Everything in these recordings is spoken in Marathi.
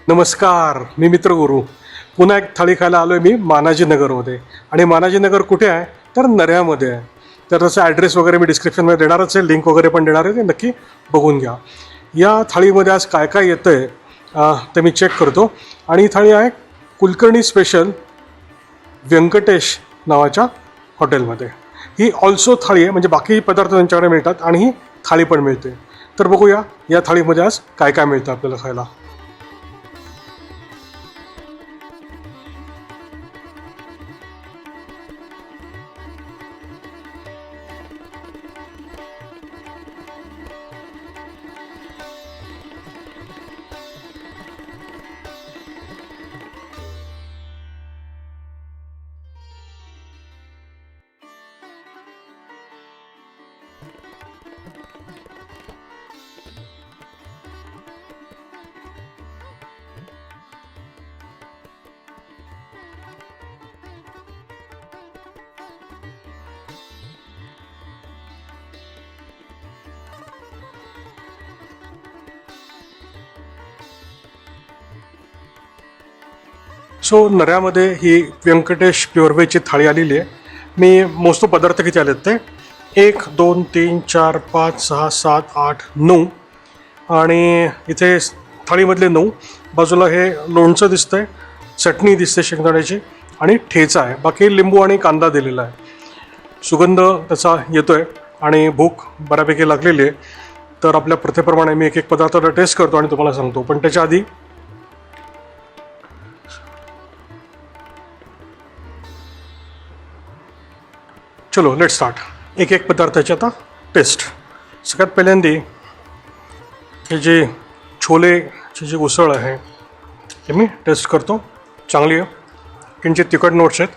नमस्कार, मी मित्र गुरु. पुन्हा एक थाळी खायला आलो आहे मी मानाजीनगरमध्ये. आणि मानाजीनगर कुठे आहे तर नऱ्यामध्ये आहे. तर त्याचा ॲड्रेस वगैरे मी डिस्क्रिप्शनमध्ये देणारच आहे, लिंक वगैरे पण देणार आहे, ते नक्की बघून घ्या. या थाळीमध्ये आज काय काय येतं आहे ते मी चेक करतो. आणि ही थाळी आहे कुलकर्णी स्पेशल व्यंकटेश नावाच्या हॉटेलमध्ये. ही ऑल्सो थाळी आहे, म्हणजे बाकी पदार्थ त्यांच्याकडे मिळतात आणि ही थाळी पण मिळते. तर बघूया या थाळीमध्ये आज काय काय मिळतं आपल्याला खायला. सो नऱ्यामध्ये ही व्यंकटेश प्युअरवेजची थाळी आलेली आहे. मी मोजतो पदार्थ किती आलेत ते. 1 2 3 4 5 6 7 8 9. आणि इथे थाळीमधले 9. बाजूला हे लोणचं दिसतंय, चटणी दिसते शेंगदाण्याची आणि ठेचा आहे. बाकी लिंबू आणि कांदा दिलेला आहे. सुगंध त्याचा येतो आहे आणि भूक बऱ्यापैकी लागलेली आहे. तर आपल्या प्रथेप्रमाणे मी एक एक पदार्थाला टेस्ट करतो आणि तुम्हाला सांगतो. पण त्याच्या आधी चलो लेट स्टार्ट. एक एक पदार्थाची आता टेस्ट. सगळ्यात पहिल्यांदा हे जे छोलेची जी उसळ आहे हे मी टेस्ट करतो. चांगली आहे. किंचित तिखट नोट्स आहेत.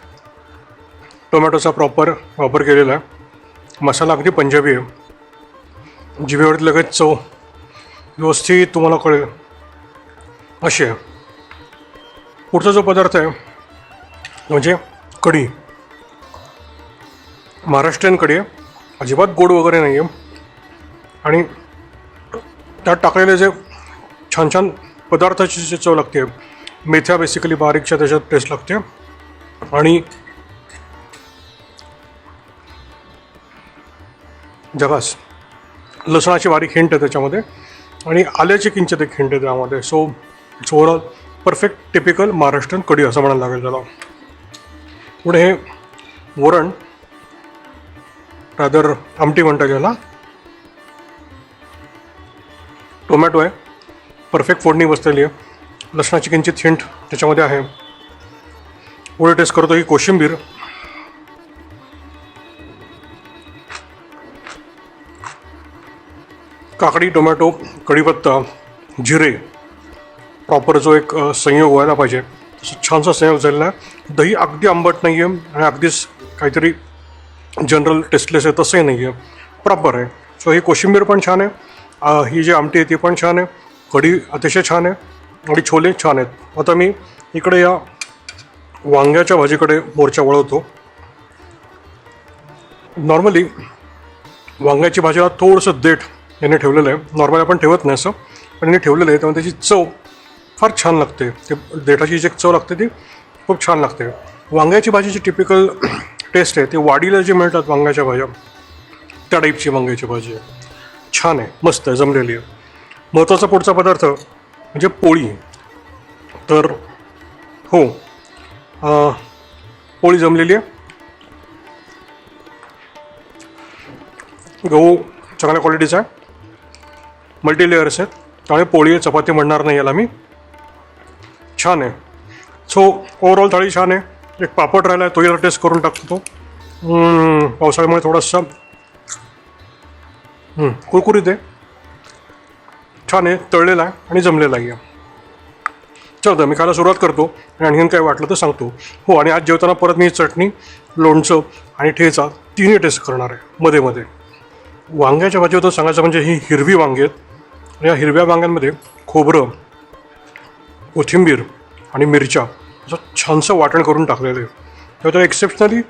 टोमॅटोचा प्रॉपर वापर केलेला आहे. मसाला अगदी पंजाबी आहे. जिभेवरती लगेच चव व्यवस्थित तुम्हाला कळेल अशी आहे. पुढचा जो पदार्थ आहे म्हणजे कढी. महाराष्ट्रीयन कढी आहे. अजिबात गोड वगैरे नाही आहे. आणि त्यात टाकलेले जे छान छान पदार्थाची जी चव लागते, मेथ्या बेसिकली बारीकच्या त्याच्यात टेस्ट लागते. आणि जगास लसणाची बारीक हिंट आहे त्याच्यामध्ये आणि आल्याची किंचित एक हिंट आहे त्यामध्ये. So it's overall perfect typical Maharashtrian kadhi असं म्हणायला लागेल त्याला. पुढे हे वरण, रादर आमटी म्हणता याला. टोमॅटो आहे, परफेक्ट फोडणी बसलेली आहे. लसणाची किंचित हिंट त्याच्यामध्ये आहे. पुढे टेस्ट करतो ही कोशिंबीर. काकडी, टोमॅटो, कढीपत्ता, जिरे, प्रॉपर जो एक संयोग व्हायला पाहिजे तसं छानसा संयोग झालेला आहे. दही अगदी आंबट नाही आहे आणि अगदीच काहीतरी जनरल टेस्टलेस आहे तसंही नाही आहे, प्रॉपर आहे. सो ही कोशिंबीर पण छान आहे. ही जी आमटी आहे ती पण छान आहे. कढी अतिशय छान आहे आणि छोले छान आहेत. आता मी इकडे या वांग्याच्या भाजीकडे मोर्चा वळवतो. नॉर्मली वांग्याची भाजीला थोडंसं देठ याने ठेवलेलं आहे. नॉर्मली आपण ठेवत नाही असं, पण याने ठेवलेलं आहे त्यामुळे त्याची चव फार छान लागते. ते देठाची जी चव लागते ती खूप छान लागते. वांग्याची भाजीची टिपिकल टेस्ट आहे ती वाडीला जे मिळतात वांग्याच्या भाज्या त्या टाईपची वांग्याची भाजी आहे. छान आहे, मस्त आहे, जमलेली आहे. महत्त्वाचा पुढचा पदार्थ म्हणजे पोळी. तर हो, पोळी जमलेली आहे. गहू चांगल्या क्वालिटीचा आहे, मल्टीलेअर्स आहेत, त्यामुळे पोळी आहे, चपाती म्हणणार नाही याला मी. छान आहे. सो ओव्हरऑल थाळी छान आहे. एक पापड राहिला आहे, तो याला टेस्ट करून टाकतो. पावसाळ्यामुळे थोडासा कुरकुरीत आहे, छान आहे, तळलेला आहे आणि जमलेला आहे. चल तर मी खायला सुरुवात करतो आणि आणखीन काय वाटलं तर सांगतो. हो, आणि आज जेवताना परत मी चटणी, लोणचं आणि ठेचा तिन्ही टेस्ट करणार आहे मध्ये मध्ये. वांग्याच्या भाजीबद्दल सांगायचं म्हणजे ही हिरवी वांगी आहेत. या हिरव्या वांग्यांमध्ये खोबरं, कोथिंबीर आणि मिरच्या असं छानसं वाटण करून टाकलेलं आहे. त्यात एक्सेप्शनली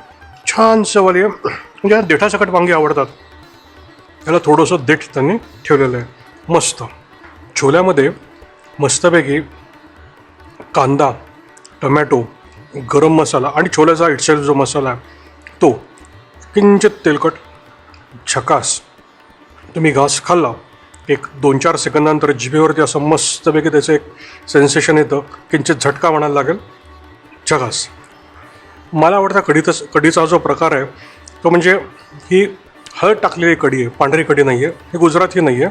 छानसं वाली आहे. म्हणजे देठासकट वांगी आवडतात त्याला थोडंसं देठ त्यांनी ठेवलेलं आहे. मस्त छोल्यामध्ये मस्तपैकी कांदा, टमॅटो, गरम मसाला आणि छोल्याचा इटसेल्फ जो मसाला आहे तो किंचित तेलकट, झकास. तुम्ही घास खाल्ला एक 2-4 सेकंदानंतर जिभेवरती असं मस्तपैकी त्याचं एक सेन्सेशन येतं, किंचित झटका म्हणायला लागेल, झकास. मला आवडता कढीचा जो प्रकार आहे तो म्हणजे ही हळद टाकलेली कढी आहे, पांढरी कढी नाही आहे, ही गुजराती नाही आहे.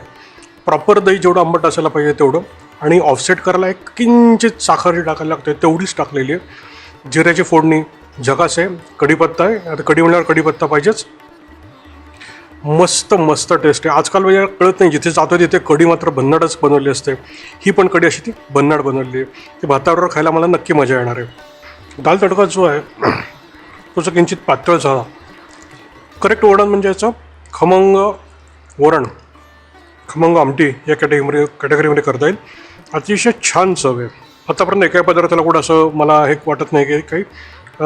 प्रॉपर दही जेवढं आंबट असायला पाहिजे तेवढं, आणि ऑफसेट करायला एक किंचित साखर टाकायला लागते, तेवढीच टाकलेली आहे. जिऱ्याची फोडणी झकास आहे. कढीपत्ता आहे, आता कढी म्हणल्यावर कढीपत्ता पाहिजेच. मस्त मस्त टेस्ट आहे. आजकाल म्हणजे कळत नाही, जिथे जातो तिथे कढी मात्र भन्नाडच बनवली असते. ही पण कढी अशी ती भन्नाड बनवली आहे. ती भाताबरोबर खायला मला नक्की मजा येणार आहे. दाल तडका जो आहे तो किंचित पातळ झाला. करेक्ट वर्णन म्हणजे याचं खमंग वरण, खमंग आमटी या कॅटेगरीमध्ये करता येईल. अतिशय छान चव आहे. आतापर्यंत एका पदार्थाला कुठं असं मला हे वाटत नाही की काही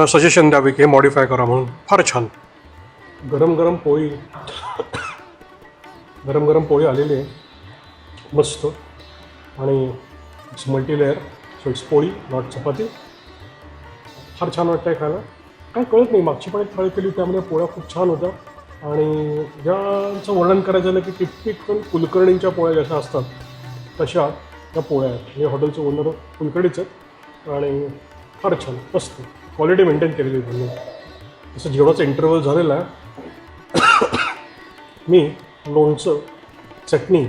सजेशन द्यावे की हे मॉडिफाय करा म्हणून. फार छान. गरम गरम पोळी आलेली आहे मस्त, आणि it's multi layer, so it's पोळी नॉट चपाती. फार छान वाटतं आहे खायला. काय कळत नाही, मागची पण एक थाळी केली त्यामध्ये पोळ्या खूप छान होत्या. आणि ज्यांचं वर्णन करायचं झालं की टिपिकल कुलकर्णींच्या पोळ्या जशा असतात तशा त्या पोळ्या आहेत. हे हॉटेलचं ओनर कुलकर्णीच आहेत आणि फार छान मस्त क्वालिटी मेंटेन केलेली त्यांनी. जसं जेवणाचा इंटरव्हल झालेला आहे, मी लोणचं, चटणी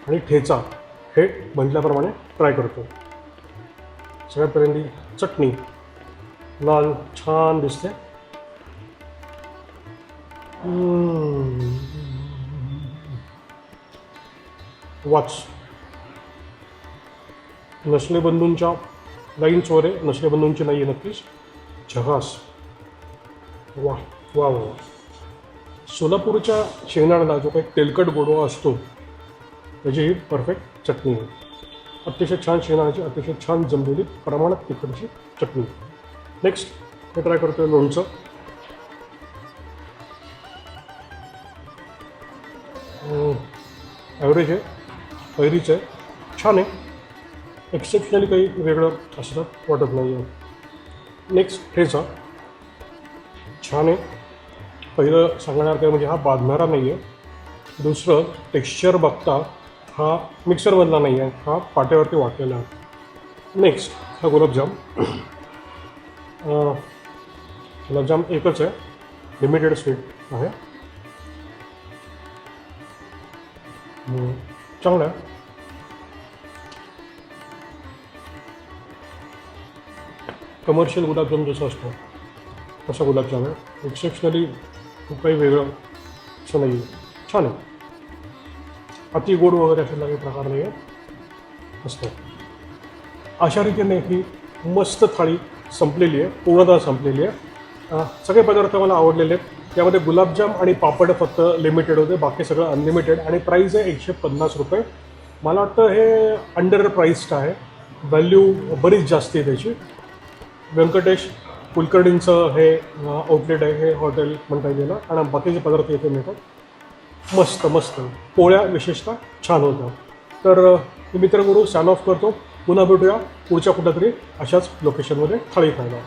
आणि ठेचा हे म्हटल्याप्रमाणे ट्राय करतो. सगळ्यात पहिल्यांदी चटणी लाल छान दिसते. वाच नसले बंधूंच्या लाईन चोरे, नसले बंधूंची नाही आहे नक्कीच. झकास. वा वा वा. सोलापूरच्या शेंगदाण्याला जो काही तेलकट गोडवा असतो त्याची ही परफेक्ट चटणी आहे. अतिशय छान शेंगदाण्याची, अतिशय छान जमलेली प्रमाणात तिखटची चटणी. नेक्स्ट हे ट्राय करतो आहे लोणचं. ॲव्हरेज आहे, कैरीच आहे, छान आहे. एक्सेप्शनली काही वेगळं असं वाटत नाही आहे. नेक्स्ट ठेचा छान आहे. पहिलं सांगणार काय म्हणजे हा बांधणारा नाही आहे. दुसरं टेक्स्चर बघता हा मिक्सरमधला नाही आहे, हा पाट्यावरती वाटलेला आहे. नेक्स्ट हा गुलाबजाम. गुलाबजाम एकच आहे, लिमिटेड स्वीट आहे, चांगला आहे. कमर्शियल गुलाबजाम जसं असतो तसा गुलाबजाम आहे. एक्सेप्शनली खूप काही वेगळं असं नाही आहे, छान आहे. अति गोड वगैरे असा काही प्रकार नाही आहे, मस्त आहे. अशा रीतीने ही मस्त थाळी संपलेली आहे, पूर्णतः संपलेली आहे. सगळे पदार्थ मला आवडलेले आहेत. त्यामध्ये गुलाबजाम आणि पापड फक्त लिमिटेड होते, बाकी सगळं अनलिमिटेड. आणि प्राईस आहे 150 रुपये. मला वाटतं हे अंडर प्राईस्ड आहे, व्हॅल्यू बरीच जास्त आहे त्याची. व्यंकटेश कुलकर्णींचं हे आउटलेट आहे, हे हॉटेल म्हणता येईल. आणि बाकीचे पदार्थ इथे मिळतात. मस्त मस्त पोळ्या विशेषतः छान होत्या. तर मी मित्रगुरू साइन ऑफ करतो. पुन्हा भेटूया पुढच्या कुठंतरी अशाच लोकेशनमध्ये थाळी खायला.